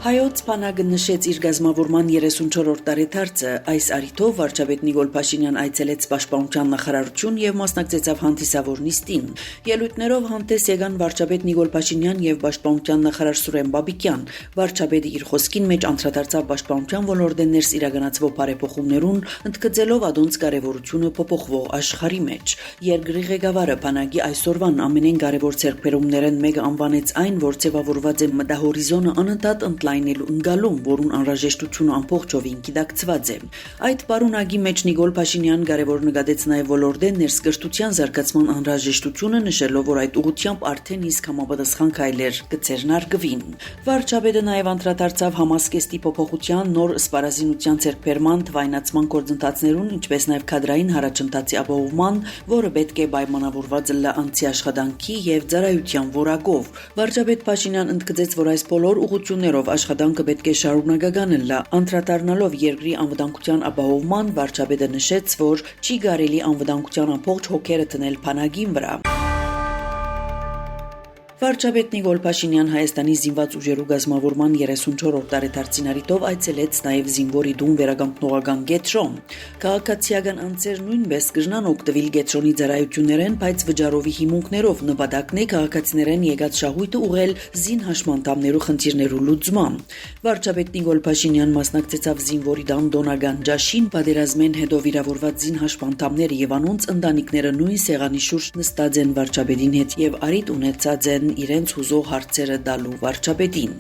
Հայոց բանակը նշեց իր գազམ་ավորման 34-րդ տարեդարձը, այս առիթով վարչապետ Նիկոլ Փաշինյան այցելեց Պաշտպանության նախարարություն եւ մասնակցեցավ հանդիսավոր նիստին։ Ելույթներով հանդես եկան վարչապետ Նիկոլ Փաշինյան եւ Պաշտպանության նախարար Սուրեն Բաբիկյան։ Վարչապետը իր խոսքին մեջ անդրադարձավ պաշտպանության ոլորտի ներս իրականացվող բարեփոխումներուն, ընդգծելով ադոնց կարեւորությունը փոփոխվող աշխարհի մեջ։ Երկրի ղեկավարը բանակի այսօրվան ամենեն կարևոր ձեռքբերումներն մեկը անվանեց այն, որ ձևավորված է մտահորիզոնը անընդհատ ընդլայնելու ընկալում, որուն անհրաժեշտությունը ամբողջովին գիտակցված է։ Այդ պարունակի մեջ Նիկոլ Փաշինյան կարևոր նկատեց նաև ոլորտի ներսկրտության զարգացման անհրաժեշտությունը, նշելով, որ այդ ուղղությամբ արդեն իսկ համապատասխան քայլեր կձեռնարկվին։ Վարչապետը նաև անդրադարձավ համազգեստի փոփոխության, նոր սպառազինության ձեռքբերման, թվայնացման գործընթացներուն, ինչպես նաև քադրային հարաճընթացի ապահովման, որը պետք է պայմանավորված լա անցի աշխատանքի եւ ծառայության որակով։ Վարչապետ Փաշինյան ընդգծեց, որ այս բոլոր ուղղություններով աշխատանքը պետք է շարունակական լա, անդրադառնալով երկրի անվտանգության ապահովման, վարչապետը նշեց, որ չի կարելի անվտանգության ամբողջ հոգերը դնել բանակին վրա։ Վարչապետ Նիկոլ Փաշինյան Հայաստանի զինված ուժերու գազམ་ավորման 34-րդ տարեդարձին առիթով այցելեց նաև զինվորի դուն վերականգնողական կետրոն։ Քաղաքացիական անձեր նույնպես կժնան օգտվել կետրոնի ծառայություններեն, բայց վճարովի հիմունքներով նպատակն է քաղաքացիներեն եկած շահույթը ուղղել զին հաշմանդամներու խնդիրներու լուծման։ Վարչապետ Նիկոլ Փաշինյան մասնակցեցավ զինվորի դանդոնական ջաշին, պատերազմեն հետո վիրավորված զին հաշմանդամները եւ անոնց ընտանիքները նույն սեղանի շուրջ նստած են վարչապետին հետ եւ արիտ ունեցած են իրենց հուզող հարցերը տալու վարչապետին։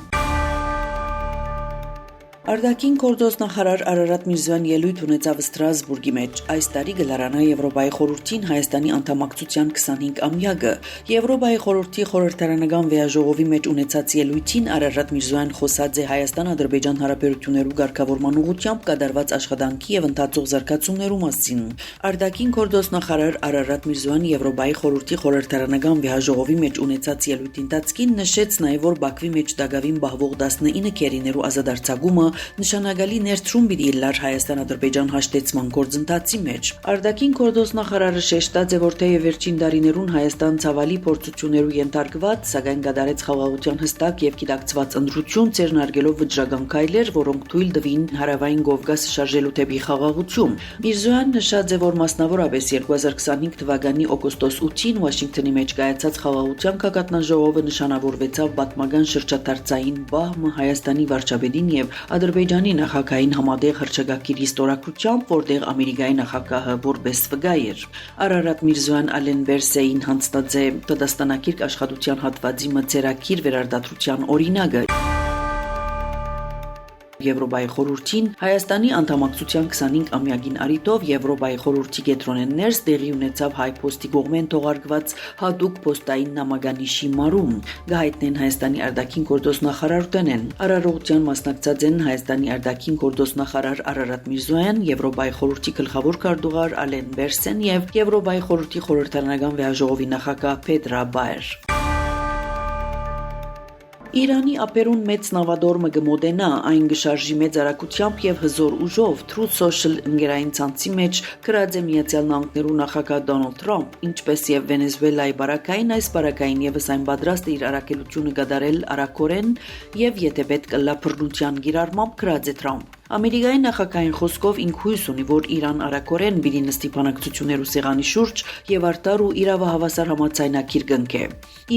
Արտաքին գործոս նախարար Արարատ Միրզոյան ելույթ ունեցավ Ստրասբուրգի մեջ։ Այս տարի գլարանա Եվրոպայի խորհրդին Հայաստանի անդամակցության 25-ամյակը։ Եվրոպայի խորհրդի խորհրդարանական վեաժողովի մեջ ունեցած ելույթին Արարատ Միրզոյան խոսած է Հայաստան-Ադրբեջան հարաբերություններու ղեկավարման ուղղությամբ կատարված աշխատանքի եւ ընթացող զարգացումներու մասին։ Արտաքին գործոս նախարար Արարատ Միրզոյան Եվրոպայի խորհրդի խորհրդարանական վեաժողովի մեջ ունեցած ելույթին տածքին նշեց նաեւ, որ Բաքվի մեջ դակավին բահվող 19 քերիներու ազատարձակումը նշանակալի ներդրում պիտի լար Հայաստան-Ադրբեջան հաշտեցման գործընթացի մեջ։ Արտաքին գործոս նախարարը շեշտած է, որ թեև վերջին տարիներուն Հայաստան ցավալի փորձություններու ենթարկված, սակայն կատարեց խաղաղության հստակ եւ գիտակցված ընտրություն, ձեռնարկելով վճռական քայլեր, որոնք թույլ տվին հարավային Կովկասը շարժելու դեպի խաղաղություն։ Միրզոյան նշած է, որ մասնավորապես 2025 թվականի օգոստոս 8-ին Վաշինգտոնի մեջ կայացած խաղաղության գագաթնաժողովը նշանավորվեցավ պատմական շրջադարձային բահմը Հայաստանի վարչապետին եւ Ադրբեջանի նախագահային համատեղ հռչակագիրի ստորագրությամբ, որտեղ Ամերիկայի նախագահը որպես վկա էր։ Արարատ Միրզոյան Ալենբերսեին հանձնած է տտաստանակիրք աշխատության հատվածի մտերակիր վերարտադրության օրինակը։ Եվրոպայի խորհրդին Հայաստանի անդամակցության 25-ամյակին առիթով Եվրոպայի խորհրդի կետրոնեն ներս տեղի ունեցավ հայ փոստի կողմեն թողարկված հատուկ փոստային նամականիշի մարում։ Գահիտնեն Հայաստանի արտաքին գործոս նախարարութենեն։ Արարողության մասնակցած են Հայաստանի արտաքին գործոս նախարար Արարատ Միրզոյան, Եվրոպայի խորհրդի գլխավոր քարտուղար Ալեն Բերսեն եւ Եվրոպայի խորհրդի խորհրդարանական վեաժողովի նախագահ Պետրա Բայեր։ Իրանի ապերուն մեծ նավադորմը կմոտենա, այն կշարժի մեծ արագությամբ եւ հզոր ուժով Truth Social ընկերային ցանցի մեջ գրած է Միացյալ Նահանգներու նախագահ Դոնալդ Թրամփ, ինչպես եւ Վենեսուելայի բարակային, այս բարակային եւս այն պատրաստ է իր արագելությունը կատարել արագորեն եւ եթե պետք լա բռնության գիրառմամբ գրած է Թրամփ։ Ամերիկայի նախագահային խոսքով ինք հույս ունի, որ Իրան արագորեն պիտի նստի բանակցություններու սեղանի շուրջ եւ արդար ու իրավահավասար համաձայնագիր կնքե։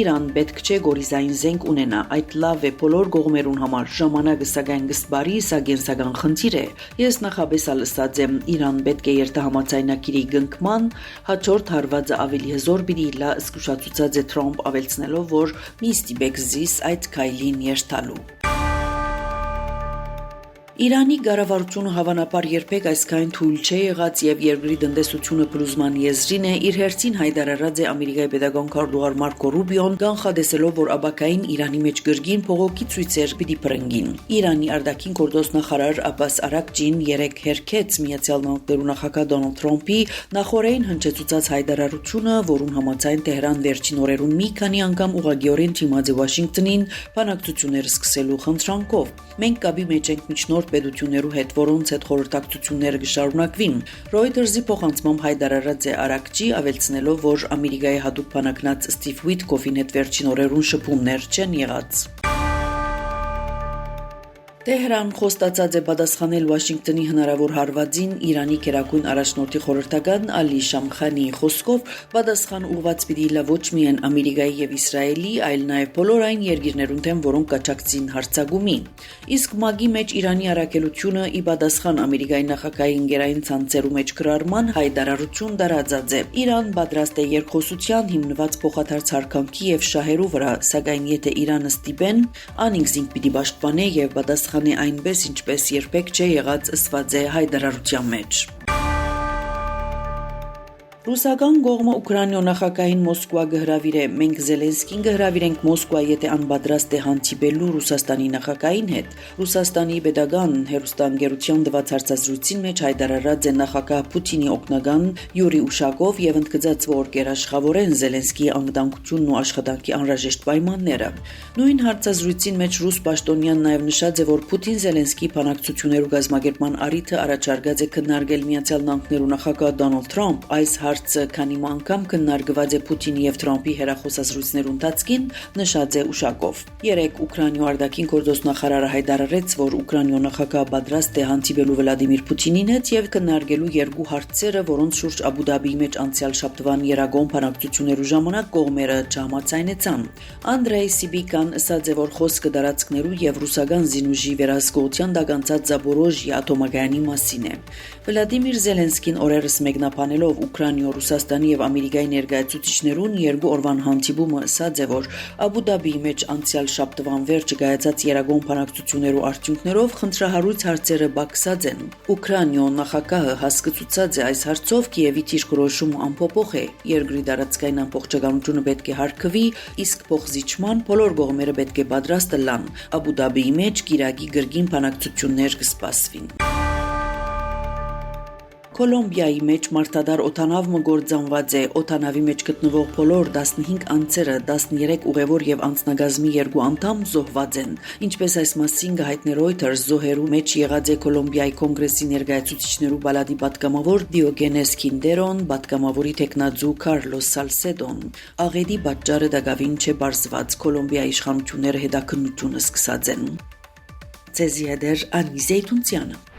Իրան պետք չէ գորիզային զենք ունենա, այդ լավ է բոլոր կողմերուն համար, ժամանակը սակայն գսբարի, սա կենսական խնդիր է։ Ես նախապես ալսած եմ, Իրան պետք է երթա համաձայնագիրի կնքման, հաջորդ հարվածը ավելի հզոր պիտի լա զգուշացուցած է Թրամփ ավելցնելով, որ մի ստիպեք զիս այդ քայլին երթալու։ Իրանի կառավարությունը հավանաբար երբեք այսքան թույլ չէ եղած եւ երկրի տնտեսությունը փլուզման եզրին է իր հերթին հայտարարած է Ամերիկայի պետական քարտուղար Մարկո Ռուբիոն կանխատեսելով, որ աբակային Իրանի մեջ գրգին փողոքի ցույցեր պիտի բռնգին։ Իրանի արտաքին գործոս նախարար Աբբաս Արաքջին երեք հերքեց Միացյալ Նահանգներու նախագահ Դոնալդ Թրամփի նախորդին հնչեցուցած հայտարարությունը, որում համաձայն Տեհրան վերջին օրերուն մի քանի անգամ ուղղակիորեն թիմած է Վաշինգտոնին բանակցություններ սկսելու խնդրանքով։ Մենք կապի մեջ ենք միջնորդ պետություններու հետ, որոնց հետ խորհրդակցությունները կշարունակվին։ Reuters-ի փոխանցմամբ հայտարարած է Արաքջի, ավելցնելով, որ Ամերիկայի հատուկ բանակնած Սթիվ Ուիթկոֆին հետ վերջին օրերուն շփումներ չեն եղած։ Տեհրան խոստացած է պատասխանել Վաշինգտոնի հնարավոր հարվածին Իրանի գերագույն առաջնորդի խորհրդական Ալի Շամխանիի խոսքով պատասխան ուղղված պիտի լա ոչ միայն Ամերիկայի եւ Իսրայելի, այլ նաեւ բոլոր այն երկիրներուն դեմ, որոնք կաչակցին հարձակումին։ Իսկ ՄԱԳ-ի մեջ Իրանի առաքելությունը ի պատասխան Ամերիկայի նախագահի ընկերային ցանցերու մեջ գրառման հայտարարություն տարածած է։ Իրան պատրաստ է երկխոսության հիմնված փոխադարձ հարկանքի եւ շահերու վրա, սակայն եթե Իրանը ստիպեն, անինքսինք պիտի պաշտպանե եւ պատասխան այնպես ինչպես երբեք չէ եղած ըսված է հայտարարության մեջ։ Ռուսական կողմը Ուկրաինա նախագահին Մոսկվա գհրավիրե։ Մենք Զելենսկին գհրավիրենք Մոսկվա, եթե անպատրաստ է հանդիպելու Ռուսաստանի նախագահին հետ։ Ռուսաստանի pedagogan հերոստանգերության դված հարցազրույցին մեջ հայտարարած է նախագահ Պուտինի օգնական Յուրի Ուշակով եւ ընդգծած, որ կերաշխավորեն Զելենսկիի անկդանկությունն ու աշխատանքի անհրաժեշտ պայմանները։ Նույն հարցազրույցին մեջ ռուս պաշտոնյան նաեւ նշած է, որ Պուտին-Զելենսկի բանակցություններու գազམ་ակերպման առիթը առաջարկած է քննարկել Միացյալ Նահանգներու նախագահ Դոնալդ Թրամփ։ Այս հարցը քանի անգամ քննարկված է Պուտինի եւ Թրամփի հեռախոսազրույցներու ընթացքին, նշած է Ուշակով։ Երեկ Ուկրաինա արտաքին գործոստնախարարը հայտարարեց, որ Ուկրաինա նախագահը պատրաստ է հանդիպելու Վլադիմիր Պուտինին հետ եւ քննարկելու երկու հարցերը, որոնց շուրջ Աբու Դաբիի մեջ անցյալ շաբթվան երագոն բանակցություններու ժամանակ կողմերը չհամաձայնեցան։ Անդրեյ Սիբիկան ասաց է, որ խոսքը դարածքներու եւ ռուսական զինուժի վերահսկողության դականցած Զապորոժիա ատոմակայանի մասին է։ Վլադիմիր Զելենսկին օրերս մեկնաբանելով Ուկրաինա, Ռուսաստանի եւ Ամերիկայի ներկայացուցիչներուն երկու օրվան հանդիպումը ասաց է, որ Աբու Դաբիի մեջ անցյալ շաբթվան վերջը կայացած երագոն բանակցություններու արդյունքներով խնդրահարույց հարցերը բացած են։ Ուկրաինա նախագահը հասկացուցած է այս հարցով Կիևի դիրքորոշումը անփոփոխ է։ Երկրի դարածքային ամբողջականությունը պետք է հարգվի, իսկ փոխզիջման բոլոր կողմերը պետք է պատրաստ լան։ Աբու Դաբիի մեջ գիրագի գրգին բանակցություններ կսպասվին։ Կոլոմբիայի մեջ մարդադար օդանավը գործանված է։ Օդանավի մեջ գտնվող բոլոր 15 անձերը, 13 ուղևոր եւ անձնագազմի 2 անդամ զոհված են։ Ինչպես այս մասին հայտնել Reuters, զոհերու մեջ եղած է Կոլոմբիայի կոնգրեսի ներկայացուցիչներու բալադի պատգամավոր Դիոգենես Քինդերոն, պատգամավորի տեխնաձու Կարլոս Սալսեդոն։ Աղետի պատճառը դակավին չէ բարձված։ Կոլոմբիայի իշխանությունները հետաքննություն սկսած են։ Ցեզի Անի Զեյթունցյանը